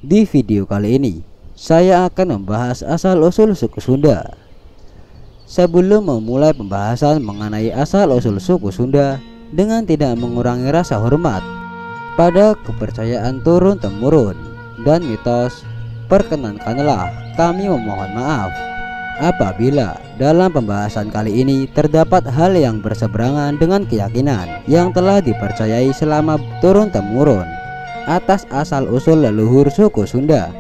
Di video kali ini, saya akan membahas asal-usul suku Sunda. Sebelum memulai pembahasan mengenai asal-usul suku Sunda, dengan tidak mengurangi rasa hormat pada kepercayaan turun-temurun dan mitos, perkenankanlah kami memohon maaf apabila dalam pembahasan kali ini terdapat hal yang berseberangan dengan keyakinan yang telah dipercayai selama turun-temurun atas asal-usul leluhur suku Sunda.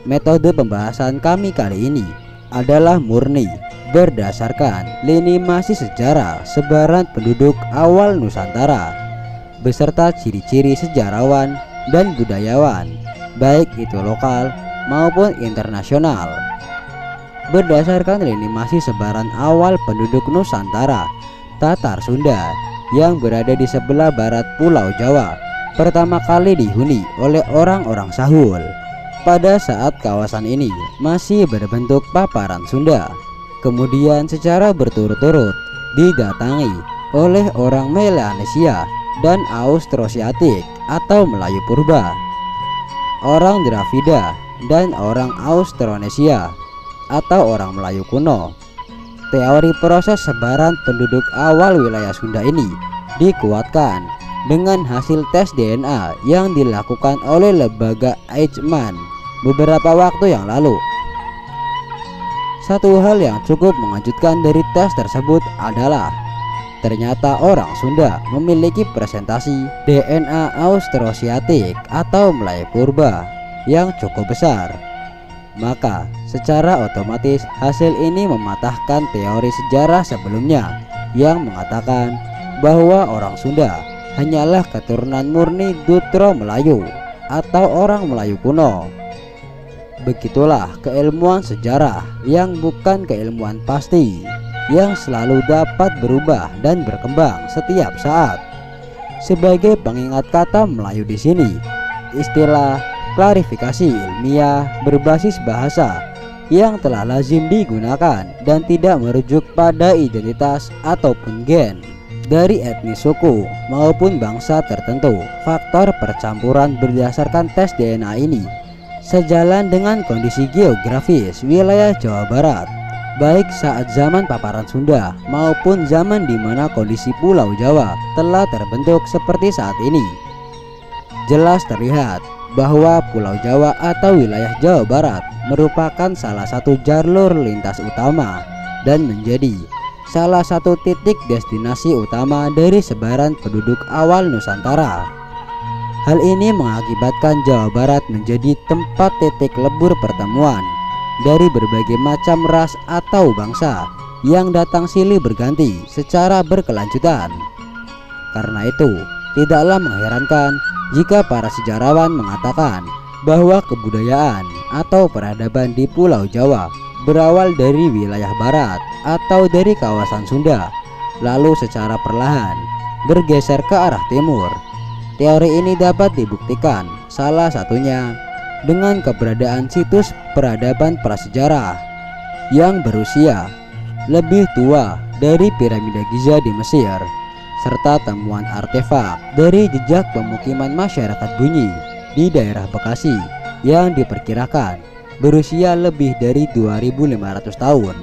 Metode pembahasan kami kali ini adalah murni berdasarkan lini masa sejarah sebaran penduduk awal Nusantara beserta ciri-ciri sejarawan dan budayawan, baik itu lokal maupun internasional. Berdasarkan lini masa sebaran awal penduduk Nusantara, Tatar Sunda yang berada di sebelah barat Pulau Jawa pertama kali dihuni oleh orang-orang Sahul pada saat kawasan ini masih berbentuk paparan Sunda. Kemudian secara berturut-turut didatangi oleh orang Melanesia dan Austrosiatik atau Melayu Purba, orang Dravida dan orang Austronesia atau orang Melayu kuno. Teori proses sebaran penduduk awal wilayah Sunda ini dikuatkan dengan hasil tes DNA yang dilakukan oleh lembaga Eichmann beberapa waktu yang lalu. Satu hal yang cukup mengejutkan dari tes tersebut adalah ternyata orang Sunda memiliki presentasi DNA Austrosiatik atau Melayu Purba yang cukup besar. Maka secara otomatis hasil ini mematahkan teori sejarah sebelumnya yang mengatakan bahwa orang Sunda hanyalah keturunan murni Dutro Melayu atau orang Melayu kuno. Begitulah keilmuan sejarah yang bukan keilmuan pasti, yang selalu dapat berubah dan berkembang setiap saat. Sebagai pengingat kata Melayu di sini, istilah klarifikasi ilmiah berbasis bahasa yang telah lazim digunakan dan tidak merujuk pada identitas ataupun gen dari etnis suku maupun bangsa tertentu. Faktor percampuran berdasarkan tes DNA ini sejalan dengan kondisi geografis wilayah Jawa Barat, baik saat zaman paparan Sunda maupun zaman di mana kondisi Pulau Jawa telah terbentuk seperti saat ini. Jelas terlihat bahwa Pulau Jawa atau wilayah Jawa Barat merupakan salah satu jalur lintas utama dan menjadi salah satu titik destinasi utama dari sebaran penduduk awal Nusantara. Hal ini mengakibatkan Jawa Barat menjadi tempat titik lebur pertemuan dari berbagai macam ras atau bangsa yang datang silih berganti secara berkelanjutan. Karena itu, tidaklah mengherankan jika para sejarawan mengatakan bahwa kebudayaan atau peradaban di Pulau Jawa berawal dari wilayah barat atau dari kawasan Sunda, lalu secara perlahan bergeser ke arah timur. Teori ini dapat dibuktikan salah satunya dengan keberadaan situs peradaban prasejarah yang berusia lebih tua dari piramida Giza di Mesir, serta temuan artefak dari jejak pemukiman masyarakat Bunyi di daerah Bekasi yang diperkirakan berusia lebih dari 2500 tahun.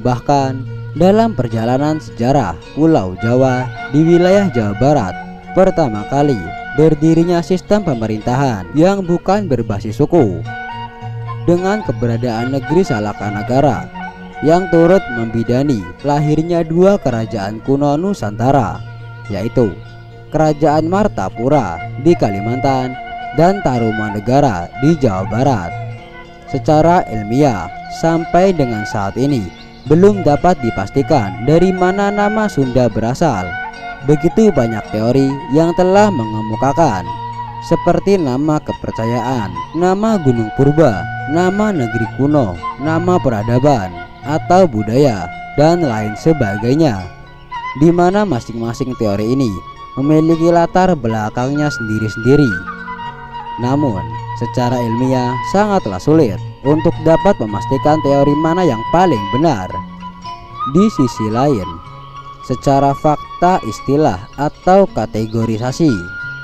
Bahkan dalam perjalanan sejarah Pulau Jawa di wilayah Jawa Barat, pertama kali berdirinya sistem pemerintahan yang bukan berbasis suku, dengan keberadaan negeri Salakanagara yang turut membidani lahirnya dua kerajaan kuno Nusantara, yaitu Kerajaan Martapura di Kalimantan dan Tarumanegara di Jawa Barat. Secara ilmiah, sampai dengan saat ini belum dapat dipastikan dari mana nama Sunda berasal. Begitu banyak teori yang telah mengemukakan, seperti nama kepercayaan, nama gunung purba, nama negeri kuno, nama peradaban atau budaya, dan lain sebagainya, di mana masing-masing teori ini memiliki latar belakangnya sendiri-sendiri. Namun, secara ilmiah sangatlah sulit untuk dapat memastikan teori mana yang paling benar. Di sisi lain, secara fakta istilah atau kategorisasi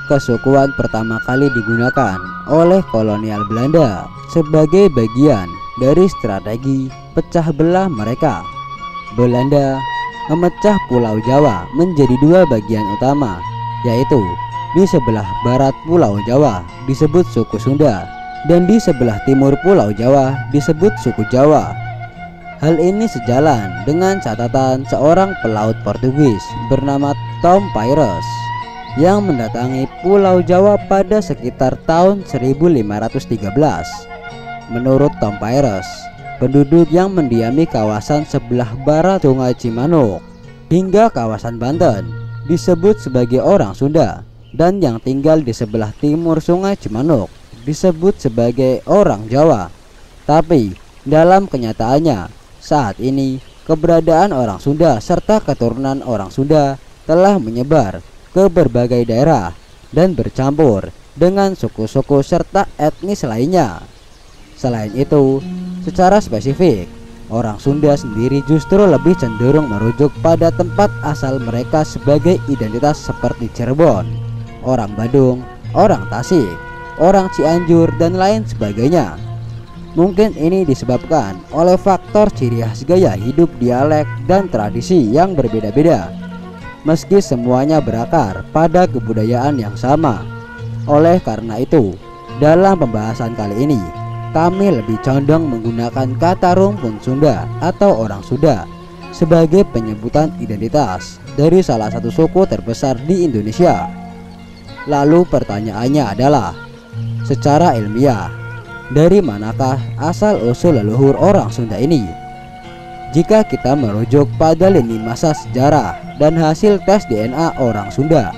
kesukuan pertama kali digunakan oleh kolonial Belanda sebagai bagian dari strategi pecah belah mereka. Belanda memecah Pulau Jawa menjadi dua bagian utama, yaitu di sebelah barat Pulau Jawa disebut suku Sunda dan di sebelah timur Pulau Jawa disebut suku Jawa. Hal ini sejalan dengan catatan seorang pelaut Portugis bernama Tom Pires yang mendatangi Pulau Jawa pada sekitar tahun 1513. Menurut Tom Pires, penduduk yang mendiami kawasan sebelah barat Sungai Cimanuk hingga kawasan Banten disebut sebagai orang Sunda, dan yang tinggal di sebelah timur Sungai Cimanuk disebut sebagai orang Jawa. Tapi dalam kenyataannya, saat ini keberadaan orang Sunda serta keturunan orang Sunda telah menyebar ke berbagai daerah dan bercampur dengan suku-suku serta etnis lainnya. Selain itu, secara spesifik, orang Sunda sendiri justru lebih cenderung merujuk pada tempat asal mereka sebagai identitas seperti Cirebon, orang Badung, orang Tasik, orang Cianjur, dan lain sebagainya. Mungkin ini disebabkan oleh faktor ciri khas gaya hidup, dialek, dan tradisi yang berbeda-beda, meski semuanya berakar pada kebudayaan yang sama. Oleh karena itu, dalam pembahasan kali ini, kami lebih condong menggunakan kata rumpun Sunda atau orang Sunda sebagai penyebutan identitas dari salah satu suku terbesar di Indonesia. Lalu pertanyaannya adalah, secara ilmiah, dari manakah asal-usul leluhur orang Sunda ini? Jika kita merujuk pada lini masa sejarah dan hasil tes DNA orang Sunda,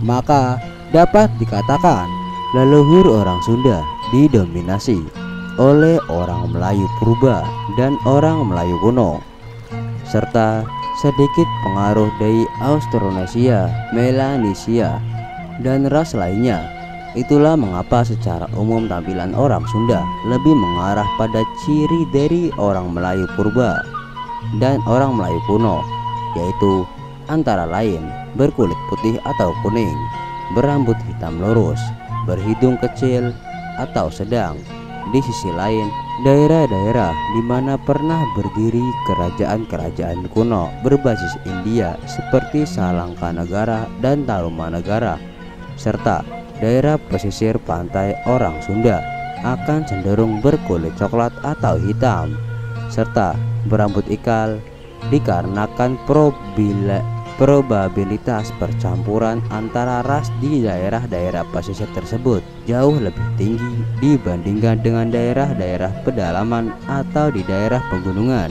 maka dapat dikatakan leluhur orang Sunda didominasi oleh orang Melayu purba dan orang Melayu kuno, serta sedikit pengaruh dari Austronesia, Melanesia, dan ras lainnya. Itulah mengapa secara umum tampilan orang Sunda lebih mengarah pada ciri dari orang Melayu purba dan orang Melayu kuno, yaitu antara lain berkulit putih atau kuning, berambut hitam lurus, berhidung kecil atau sedang. Di sisi lain, daerah-daerah di mana pernah berdiri kerajaan-kerajaan kuno berbasis India seperti Salangkanegara dan Tarumanegara, serta daerah pesisir pantai orang Sunda akan cenderung berkulit coklat atau hitam serta berambut ikal, dikarenakan probabilitas percampuran antara ras di daerah-daerah pesisir tersebut jauh lebih tinggi dibandingkan dengan daerah-daerah pedalaman atau di daerah pegunungan.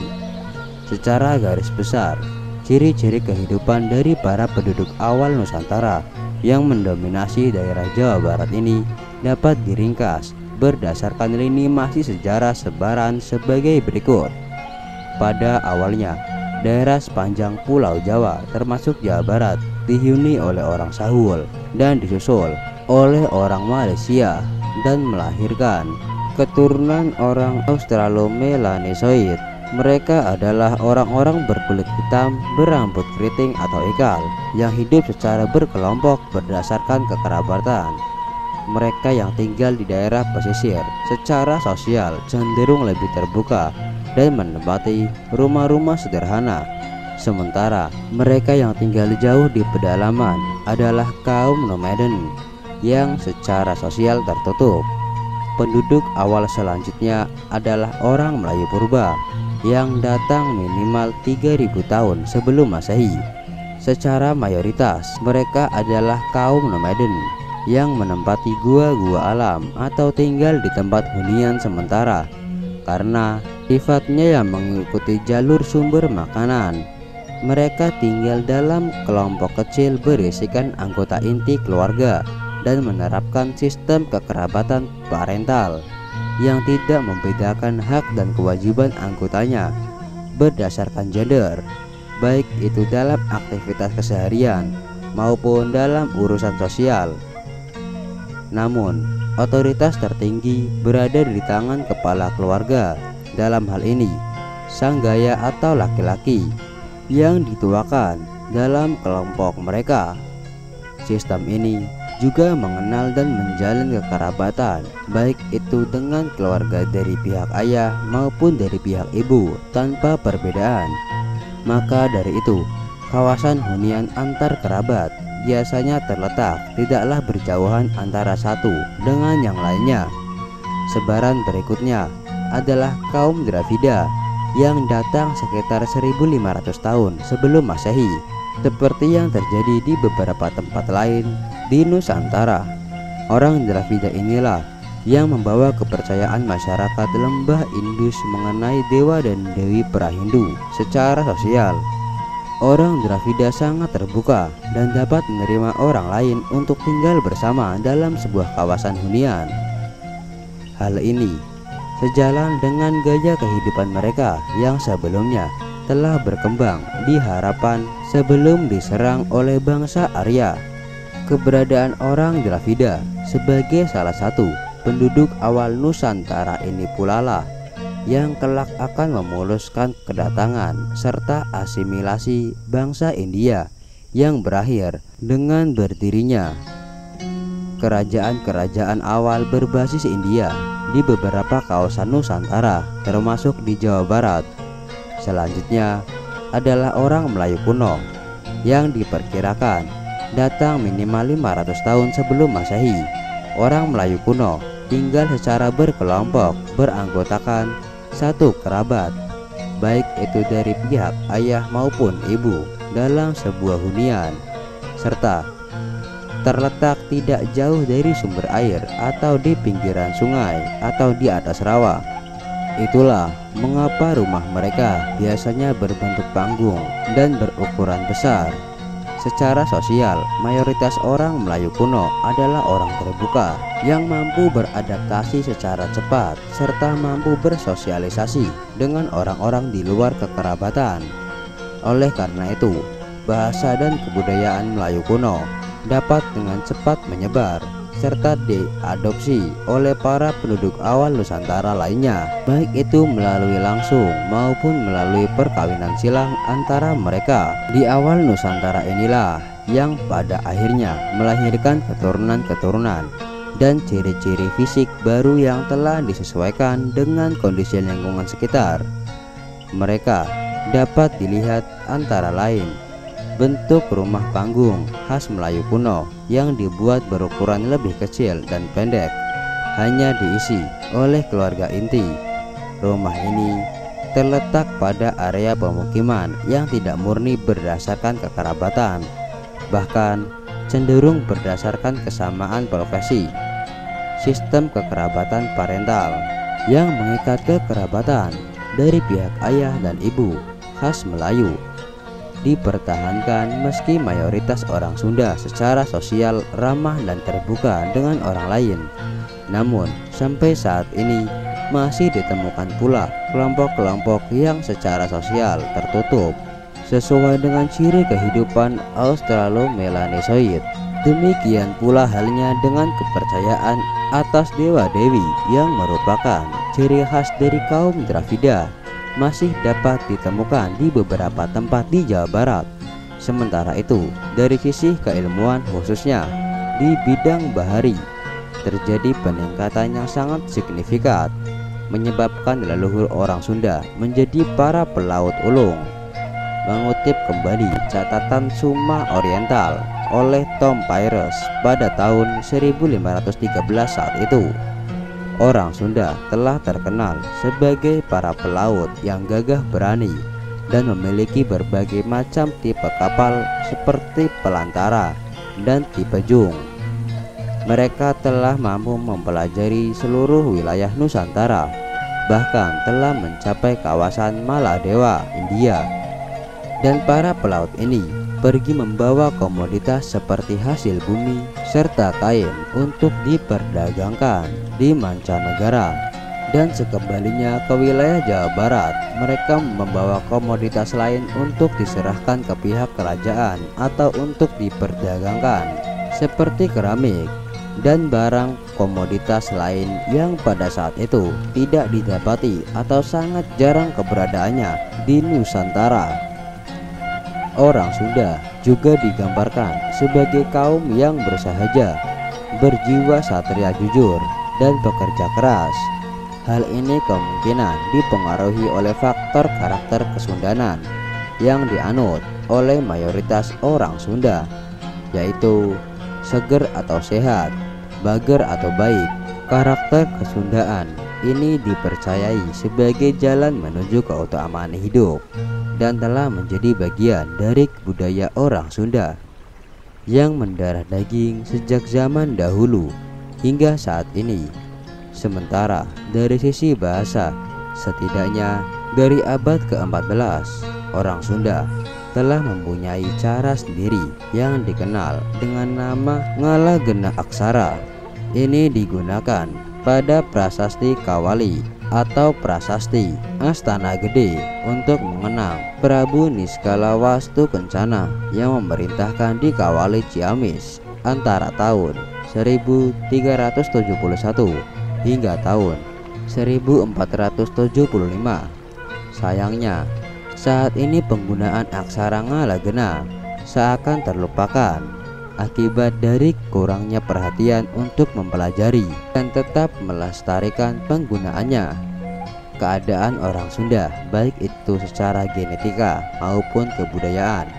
Secara garis besar, ciri-ciri kehidupan dari para penduduk awal Nusantara yang mendominasi daerah Jawa Barat ini dapat diringkas berdasarkan lini masa sejarah sebaran sebagai berikut. Pada awalnya, daerah sepanjang Pulau Jawa termasuk Jawa Barat dihuni oleh orang Sahul dan disusul oleh orang Malaysia dan melahirkan keturunan orang Australo-Melanesoid. Mereka adalah orang-orang berkulit hitam berambut keriting atau ikal yang hidup secara berkelompok berdasarkan kekerabatan. Mereka yang tinggal di daerah pesisir secara sosial cenderung lebih terbuka dan menempati rumah-rumah sederhana. Sementara mereka yang tinggal jauh di pedalaman adalah kaum nomaden yang secara sosial tertutup. Penduduk awal selanjutnya adalah orang Melayu purba yang datang minimal 3000 tahun sebelum Masehi. Secara mayoritas mereka adalah kaum nomaden yang menempati gua-gua alam atau tinggal di tempat hunian sementara karena sifatnya yang mengikuti jalur sumber makanan. Mereka tinggal dalam kelompok kecil berisikan anggota inti keluarga dan menerapkan sistem kekerabatan parental yang tidak membedakan hak dan kewajiban anggotanya berdasarkan gender, baik itu dalam aktivitas keseharian maupun dalam urusan sosial. Namun, otoritas tertinggi berada di tangan kepala keluarga. Dalam hal ini, sang gaya atau laki-laki yang dituakan dalam kelompok mereka. Sistem ini juga mengenal dan menjalin kekerabatan, baik itu dengan keluarga dari pihak ayah maupun dari pihak ibu tanpa perbedaan. Maka dari itu, kawasan hunian antar kerabat biasanya terletak tidaklah berjauhan antara satu dengan yang lainnya. Sebaran berikutnya adalah kaum Dravida yang datang sekitar 1500 tahun sebelum Masehi, seperti yang terjadi di beberapa tempat lain di Nusantara. Orang Dravida inilah yang membawa kepercayaan masyarakat lembah Indus mengenai dewa dan dewi pra-Hindu secara sosial. Orang Dravida sangat terbuka dan dapat menerima orang lain untuk tinggal bersama dalam sebuah kawasan hunian. Hal ini sejalan dengan gaya kehidupan mereka yang sebelumnya telah berkembang di Harapan sebelum diserang oleh bangsa Arya. Keberadaan orang Dravida sebagai salah satu penduduk awal Nusantara ini pula lah yang kelak akan memuluskan kedatangan serta asimilasi bangsa India yang berakhir dengan berdirinya kerajaan-kerajaan awal berbasis India di beberapa kawasan Nusantara termasuk di Jawa Barat. Selanjutnya adalah orang Melayu kuno yang diperkirakan datang minimal 500 tahun sebelum Masehi. Orang Melayu kuno tinggal secara berkelompok beranggotakan satu kerabat, baik itu dari pihak ayah maupun ibu dalam sebuah hunian, serta terletak tidak jauh dari sumber air atau di pinggiran sungai atau di atas rawa. Itulah mengapa rumah mereka biasanya berbentuk panggung dan berukuran besar. Secara sosial, mayoritas orang Melayu kuno adalah orang terbuka yang mampu beradaptasi secara cepat serta mampu bersosialisasi dengan orang-orang di luar kekerabatan. Oleh karena itu, bahasa dan kebudayaan Melayu kuno dapat dengan cepat menyebar serta diadopsi oleh para penduduk awal Nusantara lainnya, baik itu melalui langsung maupun melalui perkawinan silang antara mereka. Di awal Nusantara inilah yang pada akhirnya melahirkan keturunan-keturunan dan ciri-ciri fisik baru yang telah disesuaikan dengan kondisi lingkungan sekitar. Mereka dapat dilihat antara lain bentuk rumah panggung khas Melayu kuno yang dibuat berukuran lebih kecil dan pendek, hanya diisi oleh keluarga inti. Rumah ini terletak pada area pemukiman yang tidak murni berdasarkan kekerabatan, bahkan cenderung berdasarkan kesamaan profesi. Sistem kekerabatan parental yang mengikat kekerabatan dari pihak ayah dan ibu khas Melayu dipertahankan meski mayoritas orang Sunda secara sosial ramah dan terbuka dengan orang lain. Namun sampai saat ini masih ditemukan pula kelompok-kelompok yang secara sosial tertutup sesuai dengan ciri kehidupan Australo-Melanesoid. Demikian pula halnya dengan kepercayaan atas dewa-dewi yang merupakan ciri khas dari kaum Dravida masih dapat ditemukan di beberapa tempat di Jawa Barat. Sementara itu, dari sisi keilmuan khususnya di bidang bahari, terjadi peningkatan yang sangat signifikan, menyebabkan leluhur orang Sunda menjadi para pelaut ulung. Mengutip kembali catatan Suma Oriental oleh Tom Pyres pada tahun 1513 saat itu, orang Sunda telah terkenal sebagai para pelaut yang gagah berani dan memiliki berbagai macam tipe kapal seperti pelantara dan tipe jung. Mereka telah mampu mempelajari seluruh wilayah Nusantara, bahkan telah mencapai kawasan Maladewa, India. Dan para pelaut ini pergi membawa komoditas seperti hasil bumi serta kain untuk diperdagangkan di mancanegara. Dan sekembalinya ke wilayah Jawa Barat, mereka membawa komoditas lain untuk diserahkan ke pihak kerajaan atau untuk diperdagangkan seperti keramik dan barang komoditas lain yang pada saat itu tidak didapati atau sangat jarang keberadaannya di Nusantara. Orang Sunda juga digambarkan sebagai kaum yang bersahaja, berjiwa satria jujur, dan pekerja keras. Hal ini kemungkinan dipengaruhi oleh faktor karakter kesundanan yang dianut oleh mayoritas orang Sunda, yaitu seger atau sehat, bager atau baik. Karakter kesundaan ini dipercayai sebagai jalan menuju keutamaan hidup dan telah menjadi bagian dari budaya orang Sunda yang mendarah daging sejak zaman dahulu hingga saat ini. Sementara dari sisi bahasa, setidaknya dari abad ke-14, orang Sunda telah mempunyai cara sendiri yang dikenal dengan nama Ngalagena Aksara. Ini digunakan pada prasasti Kawali atau prasasti Astana Gede untuk mengenang Prabu Niskalawastu Kencana yang memerintahkan di Kawali Ciamis antara tahun 1371 hingga tahun 1475. Sayangnya, saat ini penggunaan aksara Ngalagena seakan terlupakan akibat dari kurangnya perhatian untuk mempelajari dan tetap melestarikan penggunaannya. Keadaan orang Sunda, baik itu secara genetika maupun kebudayaan,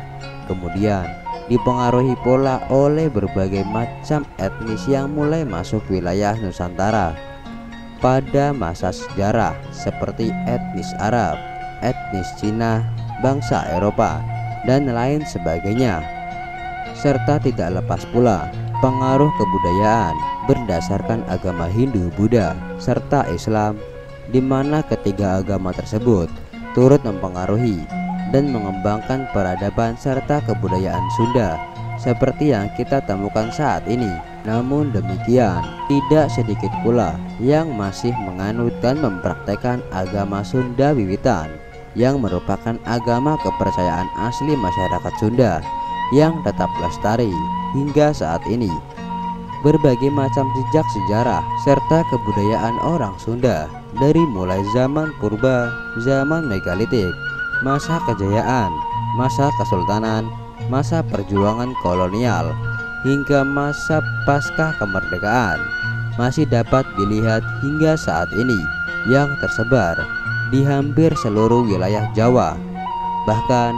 kemudian dipengaruhi pula oleh berbagai macam etnis yang mulai masuk wilayah Nusantara pada masa sejarah, seperti etnis Arab, etnis Cina, bangsa Eropa, dan lain sebagainya. Serta tidak lepas pula pengaruh kebudayaan berdasarkan agama Hindu, Buddha, serta Islam, di mana ketiga agama tersebut turut mempengaruhi dan mengembangkan peradaban serta kebudayaan Sunda seperti yang kita temukan saat ini. Namun demikian, tidak sedikit pula yang masih menganut dan mempraktekkan agama Sunda wiwitan, yang merupakan agama kepercayaan asli masyarakat Sunda yang tetap lestari hingga saat ini. Berbagai macam jejak sejarah serta kebudayaan orang Sunda dari mulai zaman purba, zaman megalitik, masa kejayaan, masa kesultanan, masa perjuangan kolonial, hingga masa pasca kemerdekaan masih dapat dilihat hingga saat ini, yang tersebar di hampir seluruh wilayah Jawa. Bahkan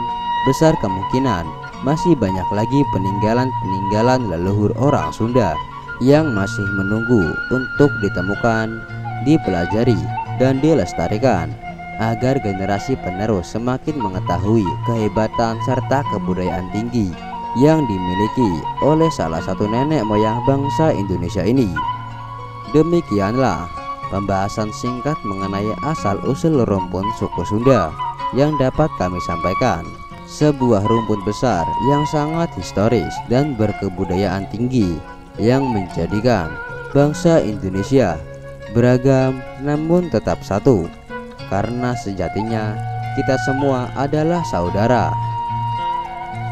besar kemungkinan masih banyak lagi peninggalan-peninggalan leluhur orang Sunda yang masih menunggu untuk ditemukan, dipelajari, dan dilestarikan agar generasi penerus semakin mengetahui kehebatan serta kebudayaan tinggi yang dimiliki oleh salah satu nenek moyang bangsa Indonesia ini. Demikianlah pembahasan singkat mengenai asal-usul rumpun suku Sunda yang dapat kami sampaikan. Sebuah rumpun besar yang sangat historis dan berkebudayaan tinggi yang menjadikan bangsa Indonesia beragam namun tetap satu, karena sejatinya kita semua adalah saudara.